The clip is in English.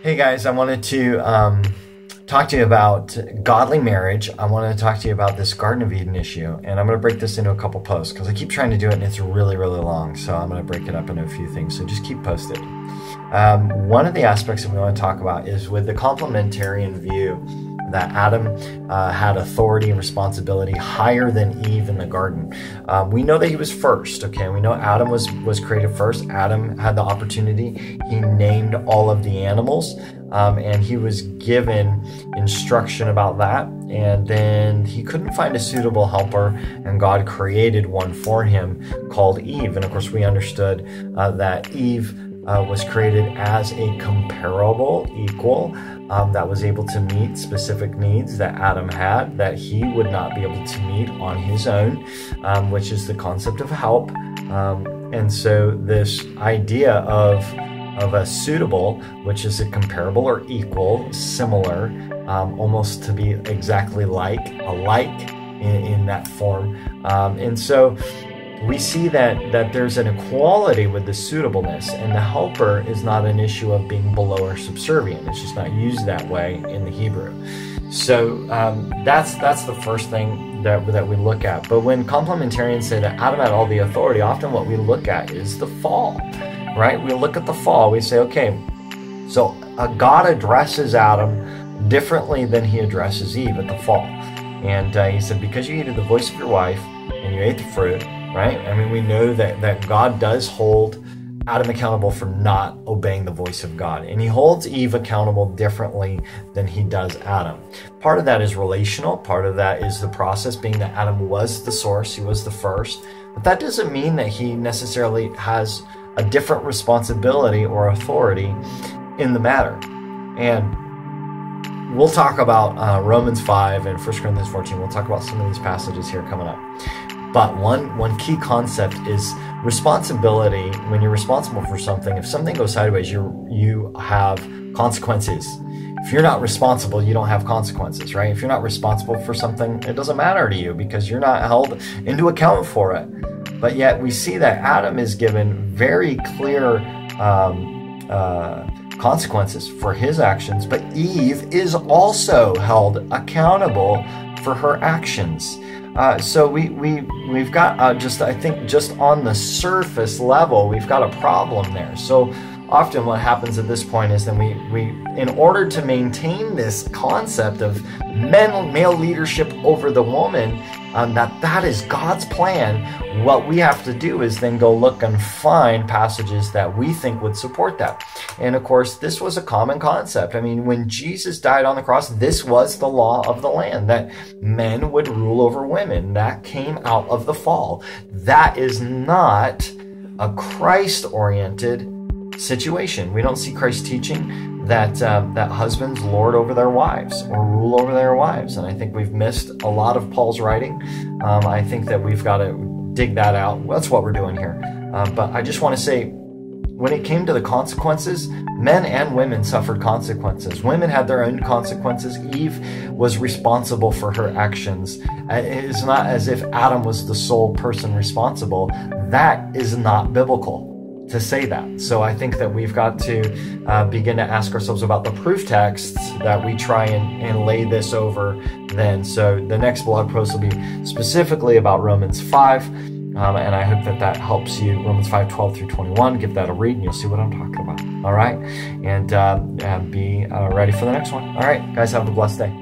Hey guys, I wanted to talk to you about godly marriage. I wanted to talk to you about this Garden of Eden issue, and I'm going to break this into a couple posts because I keep trying to do it and it's really, really long. So I'm going to break it up into a few things. So just keep posted. One of the aspects that we want to talk about is with the complementarian view that Adam had authority and responsibility higher than Eve in the garden. We know that he was first, okay? We know Adam was created first. Adam had the opportunity. He named all of the animals, and he was given instruction about that. And then he couldn't find a suitable helper, and God created one for him called Eve. And of course, we understood that Eve was created as a comparable equal that was able to meet specific needs that Adam had that he would not be able to meet on his own, which is the concept of help. And so this idea of a suitable, which is a comparable or equal, similar, almost to be exactly alike in that form. And so we see that there's an equality with the suitableness, and the helper is not an issue of being below or subservient. It's just not used that way in the Hebrew. So that's the first thing that we look at. But when complementarians say that Adam had all the authority, often what we look at is the fall, right? We look at the fall. We say, okay, so God addresses Adam differently than he addresses Eve at the fall. And he said, because you heeded the voice of your wife and you ate the fruit, right? I mean, we know that God does hold Adam accountable for not obeying the voice of God. And he holds Eve accountable differently than he does Adam. Part of that is relational. Part of that is the process being that Adam was the source. He was the first. But that doesn't mean that he necessarily has a different responsibility or authority in the matter. And we'll talk about Romans 5 and 1 Corinthians 14. We'll talk about some of these passages here coming up. But one key concept is responsibility. When you're responsible for something, if something goes sideways, you have consequences. If you're not responsible, you don't have consequences, right? If you're not responsible for something, it doesn't matter to you because you're not held into account for it. But yet we see that Adam is given very clear consequences for his actions, but Eve is also held accountable for her actions. So we've got I think just on the surface level, we've got a problem there. So often what happens at this point is then we in order to maintain this concept of male leadership over the woman, that is God's plan, what we have to do is then go look and find passages that we think would support that. And of course, this was a common concept. I mean, when Jesus died on the cross, this was the law of the land, that men would rule over women. That came out of the fall. That is not a Christ-oriented situation. We don't see Christ teaching that husbands lord over their wives or rule over their wives. And I think we've missed a lot of Paul's writing. I think that we've got to dig that out. That's what we're doing here. But I just want to say, when it came to the consequences, men and women suffered consequences. Women had their own consequences. Eve was responsible for her actions. It's not as if Adam was the sole person responsible. That is not biblical to say that. So I think that we've got to begin to ask ourselves about the proof texts that we try and lay this over then. So the next blog post will be specifically about Romans 5, and I hope that helps you. Romans 5, 12 through 21. Give that a read and you'll see what I'm talking about. All right? And be ready for the next one. All right, guys, have a blessed day.